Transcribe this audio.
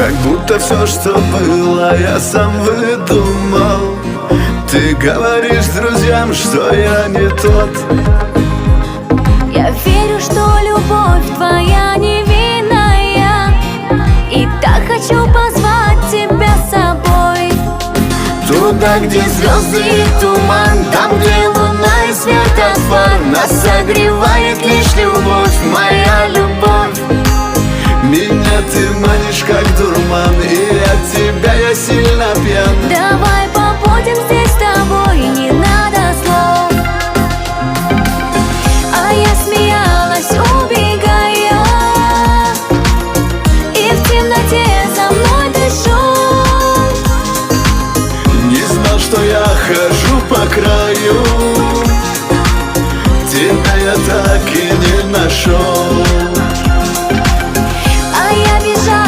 Как будто все, что было, я сам выдумал. Ты говоришь друзьям, что я не тот. Я верю, что любовь твоя невинная, и так хочу позвать тебя с собой. Туда, где звезды и туман, там, где луна и светофор. Нас согревает лишь любовь, моя любовь. Меня ты манишь как дурман, и от тебя я сильно пьян. Давай побудем здесь с тобой, не надо слов. А я смеялась, убегая, и в темноте за мной дышу. Не знал, что я хожу по краю, тебя я так и не нашел.